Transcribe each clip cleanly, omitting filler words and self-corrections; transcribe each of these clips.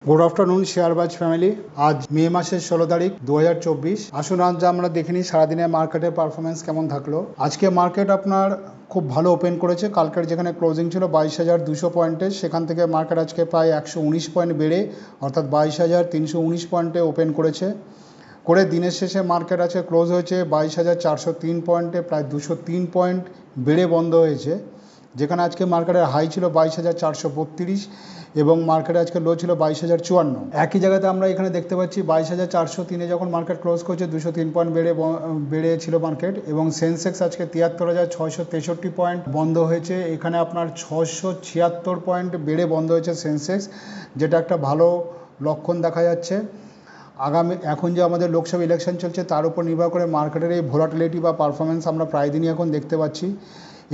Good afternoon শেয়ারবাজ family. আজ মে মাসের 16 তারিখ 2024। আসুন আজ আমরা দেখে নিই সারাদিনের মার্কেটের পারফরমেন্স কেমন থাকলো। আজকে মার্কেট আপনার খুব ভালো ওপেন করেছে। কালকের যেখানে ক্লোজিং ছিল 22,200 পয়েন্টে, সেখান থেকে মার্কেট আজকে প্রায় 119 পয়েন্ট বেড়ে অর্থাৎ 22,319 পয়েন্টে ওপেন করেছে। দিনের শেষে মার্কেট আছে ক্লোজ হয়েছে 22,403 পয়েন্টে, প্রায় 203 পয়েন্ট বেড়ে বন্ধ হয়েছে। যেখানে আজকে মার্কেটের হাই ছিল 22,432 এবং মার্কেটে আজকে লো ছিল 22,054। একই জায়গাতে আমরা এখানে দেখতে পাচ্ছি 22,403-এ যখন মার্কেট ক্লোজ করছে 203 পয়েন্ট বেড়েছিল মার্কেট, এবং সেন্সেক্স আজকে 73,663 পয়েন্ট বন্ধ হয়েছে। এখানে আপনার 676 পয়েন্ট বেড়ে বন্ধ হয়েছে সেন্সেক্স, যেটা একটা ভালো লক্ষণ দেখা যাচ্ছে। এখন যে আমাদের লোকসভা ইলেকশন চলছে তার উপর নির্ভর করে মার্কেটের এই ভোলাটিলিটি বা পারফরমেন্স আমরা প্রায় দিনই এখন দেখতে পাচ্ছি।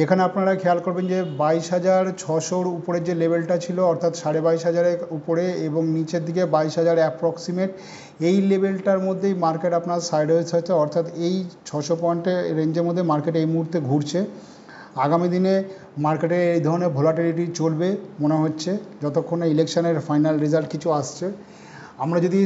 এখানে আপনারা খেয়াল করবেন যে 22,600-র উপরের যে লেভেলটা ছিল অর্থাৎ 22,500-এর উপরে এবং নিচের দিকে 22,000 অ্যাপ্রক্সিমেট, এই লেভেলটার মধ্যেই মার্কেট আপনার সাইডওয়েজ হচ্ছে, অর্থাৎ এই 600 পয়েন্টের রেঞ্জের মধ্যে মার্কেট এই মুহূর্তে ঘুরছে। আগামী দিনে মার্কেটে এই ধরনের ভোলাটিলিটি চলবে মনে হচ্ছে যতক্ষণ না ইলেকশনের ফাইনাল রেজাল্ট কিছু আসছে। আমরা যদি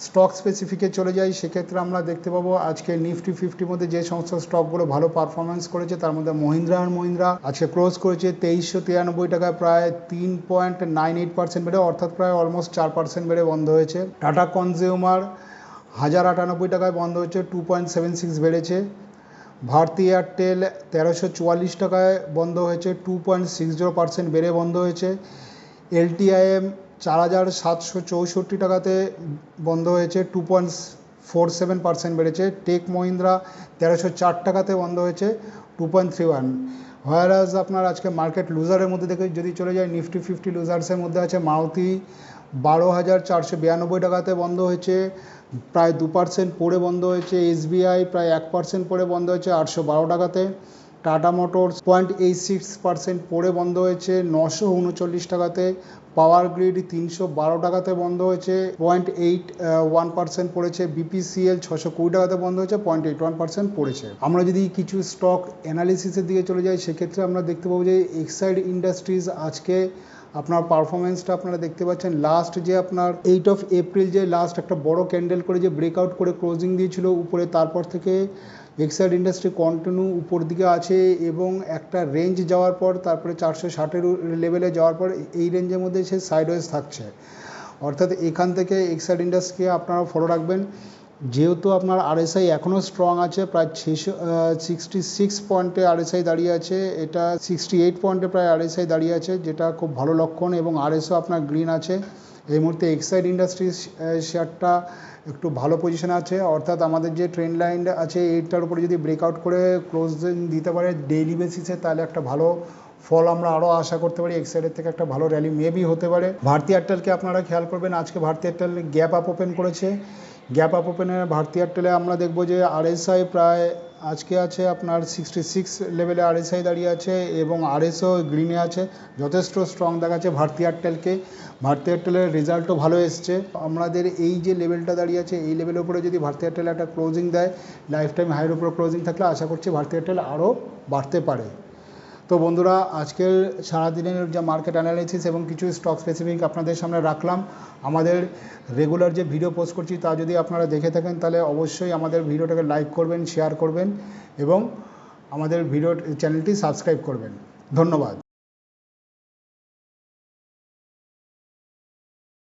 স্টক স্পেসিফিকে চলে যাই সেক্ষেত্রে আমরা দেখতে পাবো আজকে নিফটি 50-র মধ্যে যে সমস্ত স্টকগুলো ভালো পারফরমেন্স করেছে তার মধ্যে মহিন্দ্রা অ্যান্ড মহিন্দ্রা আজকে ক্লোজ করেছে 2393 টাকায়, প্রায় 3.98% বেড়ে অর্থাৎ প্রায় অলমোস্ট 4% বেড়ে বন্ধ হয়েছে। টাটা কনজিউমার 1098 টাকায় বন্ধ হয়েছে, 2.76 বেড়েছে। ভারতী এয়ারটেল 1344 টাকায় বন্ধ হয়েছে, 2.60% বেড়ে বন্ধ হয়েছে। LTIM 4,764 টাকাতে বন্ধ হয়েছে, 2.47% বেড়েছে। টেক মহিন্দ্রা 1304 টাকাতে বন্ধ হয়েছে, 2.31। হোয়ারাজ আপনার আজকে মার্কেট লুজারের মধ্যে দেখে যদি চলে যায় নিফটি 50 লুজার্সের মধ্যে আছে মারুতি 12,492 টাকাতে বন্ধ হয়েছে, প্রায় 2% পড়ে বন্ধ হয়েছে। SBI প্রায় 1% পড়ে বন্ধ হয়েছে 812 টাকাতে। টাটা মোটরস 0.86% পড়ে বন্ধ হয়েছে 939 টাকাতে। পাওয়ার গ্রিড 312 টাকাতে বন্ধ হয়েছে, 0.81% পড়েছে। BPCL 620 টাকাতে বন্ধ হয়েছে, 0.81% পড়েছে। আমরা যদি কিছু স্টক অ্যানালিসিসের দিকে চলে যাই সেক্ষেত্রে আমরা দেখতে পাবো যে এক্সাইড ইন্ডাস্ট্রিজ আজকে আপনার পারফরমেন্সটা আপনারা দেখতে পাচ্ছেন। লাস্ট যে আপনার 8 এপ্রিল যে লাস্ট একটা বড় ক্যান্ডেল করে যে ব্রেকআউট করে ক্লোজিং দিয়েছিল উপরে, তারপর থেকে এক্সাইড ইন্ডাস্ট্রি কন্টিনিউ উপর দিকে আছে এবং একটা রেঞ্জ যাওয়ার পর তারপরে 460-এর লেভেলে যাওয়ার পর এই রেঞ্জের মধ্যে সে সাইডওয়েজ থাকছে। অর্থাৎ এখান থেকে এক্সাইড ইন্ডাস্ট্রিকে আপনারা ফলো রাখবেন। যেহেতু আপনার RSI এখনও স্ট্রং আছে, প্রায় 66 পয়েন্টে RSI দাঁড়িয়ে আছে, এটা 68 পয়েন্টে প্রায় RSI দাঁড়িয়ে আছে, যেটা খুব ভালো লক্ষণ, এবং RSও আপনার গ্রিন আছে। এই মুহূর্তে এক্সাইড ইন্ডাস্ট্রিজ শেয়ারটা একটু ভালো পজিশনে আছে, অর্থাৎ আমাদের যে ট্রেন্ড লাইন আছে এইটার উপরে যদি ব্রেকআউট করে ক্লোজিং দিতে পারে ডেইলি বেসিসে, তাহলে একটা ভালো ফল আমরা আরও আশা করতে পারি। এক্সাইডের থেকে একটা ভালো র্যালি মেবি হতে পারে। ভারতী এয়ারটেলকে আপনারা খেয়াল করবেন, আজকে Bharti Airtel gap up open করেছে। গ্যাপ আপ ওপেনে ভারতী এয়ারটেলে আমরা দেখব যে RSI প্রায় আজকে আছে আপনার 66 লেভেলে RSI দাঁড়িয়ে আছে এবং RSও গ্রিনে আছে, যথেষ্ট স্ট্রং দেখাচ্ছে ভারতী এয়ারটেলকে। ভারতী এয়ারটেলের রেজাল্টও ভালো এসছে। আমাদের এই যে লেভেলটা দাঁড়িয়ে আছে এই লেভেলের উপরে যদি ভারতী এয়ারটেল একটা ক্লোজিং দেয়, লাইফ টাইম হাইয়ের উপরে ক্লোজিং থাকলে আশা করছি ভারতী এয়ারটেল আরও বাড়তে পারে। তো বন্ধুরা, আজকের সারাদিনের যে মার্কেট অ্যানালিসিস এবং কিছু স্টক স্পেসিফিক আপনাদের সামনে রাখলাম। আমাদের রেগুলার যে ভিডিও পোস্ট করছি তা যদি আপনারা দেখে থাকেন তাহলে অবশ্যই আমাদের ভিডিওটাকে লাইক করবেন, শেয়ার করবেন এবং আমাদের ভিডিও চ্যানেলটি সাবস্ক্রাইব করবেন। ধন্যবাদ।